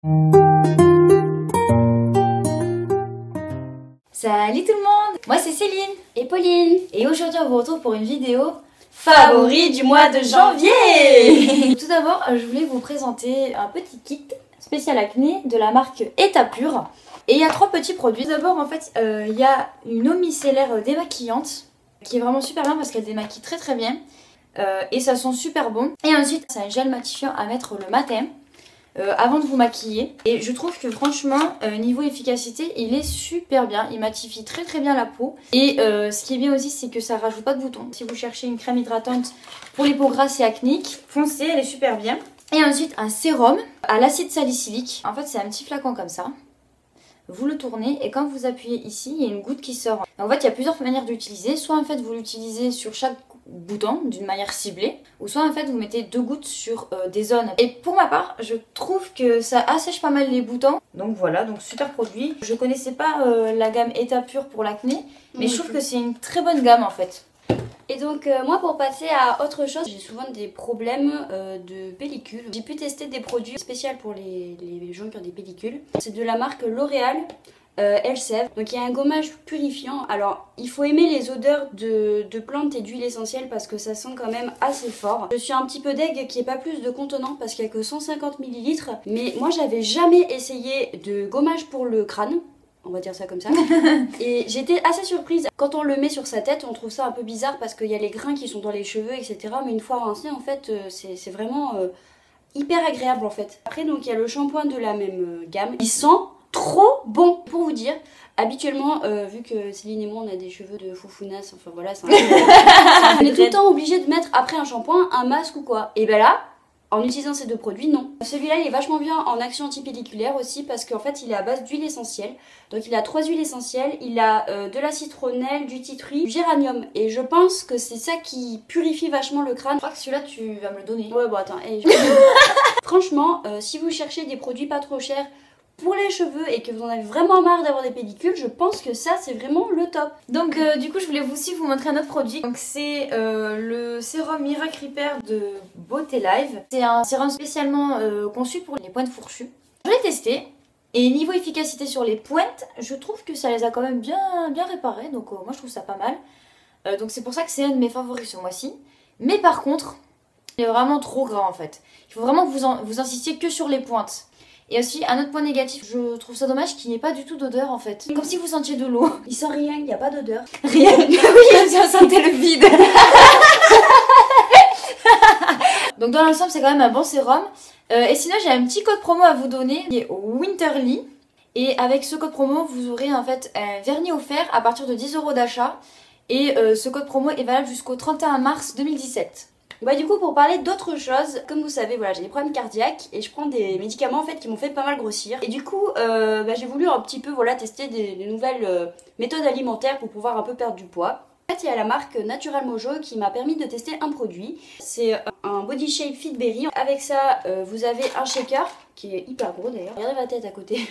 Salut tout le monde, moi c'est Céline et Pauline et aujourd'hui on vous retrouve pour une vidéo favori du mois de janvier. Tout d'abord je voulais vous présenter un petit kit spécial acné de la marque Etapure et il y a 3 petits produits. D'abord en fait il y a une eau micellaire démaquillante qui est vraiment super bien parce qu'elle démaquille très bien et ça sent super bon. Et ensuite c'est un gel matifiant à mettre le matin avant de vous maquiller, et je trouve que franchement niveau efficacité il est super bien, il matifie très bien la peau et ce qui est bien aussi c'est que ça rajoute pas de boutons. Si vous cherchez une crème hydratante pour les peaux grasses et acnéiques, foncez, elle est super bien. Et ensuite un sérum à l'acide salicylique, en fait c'est un petit flacon comme ça. Vous le tournez et quand vous appuyez ici, il y a une goutte qui sort. En fait, il y a plusieurs manières d'utiliser. Soit en fait, vous l'utilisez sur chaque bouton d'une manière ciblée. Ou soit en fait, vous mettez 2 gouttes sur des zones. Et pour ma part, je trouve que ça assèche pas mal les boutons. Donc voilà, donc super produit. Je connaissais pas la gamme Etapure pour l'acné. Mais je trouve que c'est une très bonne gamme en fait. Et donc moi pour passer à autre chose, j'ai souvent des problèmes de pellicules. J'ai pu tester des produits spéciaux pour les gens qui ont des pellicules. C'est de la marque L'Oréal, Elseve. Donc il y a un gommage purifiant. Alors il faut aimer les odeurs de plantes et d'huile essentielle parce que ça sent quand même assez fort. Je suis un petit peu deg qu'il n'y ait pas plus de contenant parce qu'il n'y a que 150 ml. Mais moi j'avais jamais essayé de gommage pour le crâne. On va dire ça comme ça. Et j'étais assez surprise. Quand on le met sur sa tête, on trouve ça un peu bizarre parce qu'il y a les grains qui sont dans les cheveux, etc. Mais une fois rincé, en fait, c'est vraiment hyper agréable en fait. Après, donc il y a le shampoing de la même gamme. Il sent trop bon. Pour vous dire, habituellement, vu que Céline et moi, on a des cheveux de foufounas, enfin voilà, c'est un peu... on est tout le temps obligé de mettre après un shampoing, un masque ou quoi. Et ben là... en utilisant ces 2 produits, non. Celui-là, il est vachement bien en action antipelliculaire aussi parce qu'en fait, il est à base d'huile essentielle. Donc, il a 3 huiles essentielles. Il a de la citronnelle, du titri, du géranium. Et je pense que c'est ça qui purifie vachement le crâne. Je crois que celui-là, tu vas me le donner. Ouais, bon, attends. Franchement, si vous cherchez des produits pas trop chers pour les cheveux et que vous en avez vraiment marre d'avoir des pellicules, je pense que ça c'est vraiment le top. Donc du coup je voulais aussi vous montrer un autre produit. Donc c'est le sérum Miracle Repair de Beauté Live. C'est un sérum spécialement conçu pour les pointes fourchues. Je l'ai testé et niveau efficacité sur les pointes, je trouve que ça les a quand même bien réparées. Donc moi je trouve ça pas mal. Donc c'est pour ça que c'est un de mes favoris ce mois-ci. Mais par contre, il est vraiment trop gras en fait. Il faut vraiment que vous insistiez que sur les pointes. Et aussi, un autre point négatif, je trouve ça dommage qu'il n'y ait pas du tout d'odeur en fait. Comme si vous sentiez de l'eau. Il sent rien, il n'y a pas d'odeur. Rien. Oui, ça sentait le vide. Donc dans l'ensemble, c'est quand même un bon sérum. Et sinon, j'ai un petit code promo à vous donner, qui est Winterly. Et avec ce code promo, vous aurez en fait un vernis offert à partir de 10 € d'achat. Et ce code promo est valable jusqu'au 31 mars 2017. Bah du coup pour parler d'autre chose, comme vous savez voilà j'ai des problèmes cardiaques et je prends des médicaments en fait qui m'ont fait pas mal grossir. Et du coup j'ai voulu un petit peu voilà tester des nouvelles méthodes alimentaires pour pouvoir un peu perdre du poids. En fait il y a la marque Natural Mojo qui m'a permis de tester un produit. C'est un Body Shape Fit Berry. Avec ça vous avez un shaker qui est hyper gros d'ailleurs. Regardez ma tête à côté.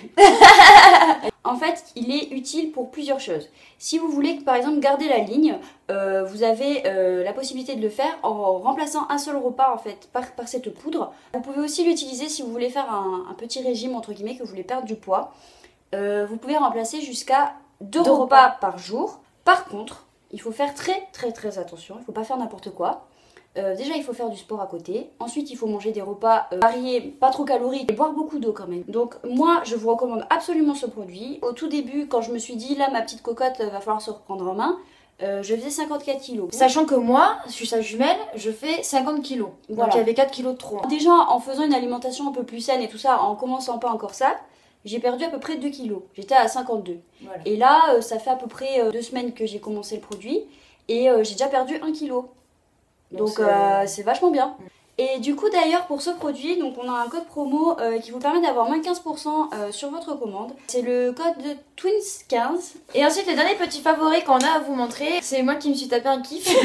En fait, il est utile pour plusieurs choses. Si vous voulez par exemple garder la ligne, vous avez la possibilité de le faire en remplaçant un seul repas en fait par cette poudre. Vous pouvez aussi l'utiliser si vous voulez faire un petit régime entre guillemets, que vous voulez perdre du poids. Vous pouvez remplacer jusqu'à 2 repas par jour. Par contre, il faut faire très attention, il ne faut pas faire n'importe quoi. Déjà il faut faire du sport à côté, ensuite il faut manger des repas variés, pas trop caloriques et boire beaucoup d'eau quand même. Donc moi je vous recommande absolument ce produit. Au tout début quand je me suis dit là ma petite cocotte va falloir se reprendre en main, je faisais 54 kg. Sachant que moi, je suis sa jumelle, je fais 50 kg. Voilà. Donc il y avait 4 kg de trop. Déjà en faisant une alimentation un peu plus saine et tout ça, en commençant pas encore ça, j'ai perdu à peu près 2 kg. J'étais à 52. Voilà. Et là ça fait à peu près 2 semaines que j'ai commencé le produit et j'ai déjà perdu 1 kg. Donc c'est vachement bien. Et du coup d'ailleurs pour ce produit, donc on a un code promo qui vous permet d'avoir moins 15% sur votre commande. C'est le code de Twins15. Et ensuite le dernier petit favori qu'on a à vous montrer, c'est moi qui me suis tapé un kiff.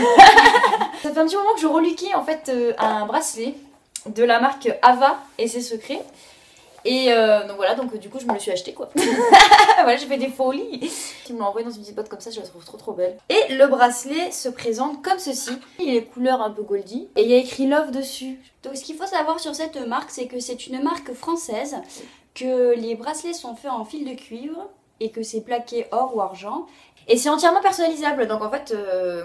Ça fait un petit moment que je reluquais en fait un bracelet de la marque Ava et ses secrets. Et donc voilà, donc du coup je me le suis acheté quoi. Voilà, j'ai fait des folies. Tu me l'as envoyé dans une petite boîte comme ça, je la trouve trop belle. Et le bracelet se présente comme ceci. Il est couleur un peu goldie et il y a écrit Love dessus. Donc ce qu'il faut savoir sur cette marque, c'est que c'est une marque française que les bracelets sont faits en fil de cuivre et que c'est plaqué or ou argent. Et c'est entièrement personnalisable, donc en fait,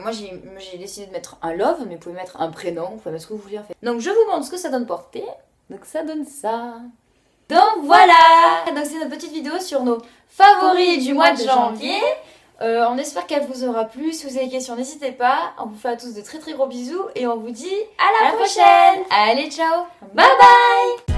moi j'ai décidé de mettre un love, mais vous pouvez mettre un prénom, vous pouvez mettre ce que vous voulez en fait. Donc je vous montre ce que ça donne porter, donc ça donne ça. Donc voilà. Donc c'est notre petite vidéo sur nos favoris du mois de janvier. On espère qu'elle vous aura plu, si vous avez des questions n'hésitez pas, on vous fait à tous de très très gros bisous et on vous dit à la prochaine. Allez ciao, bye bye.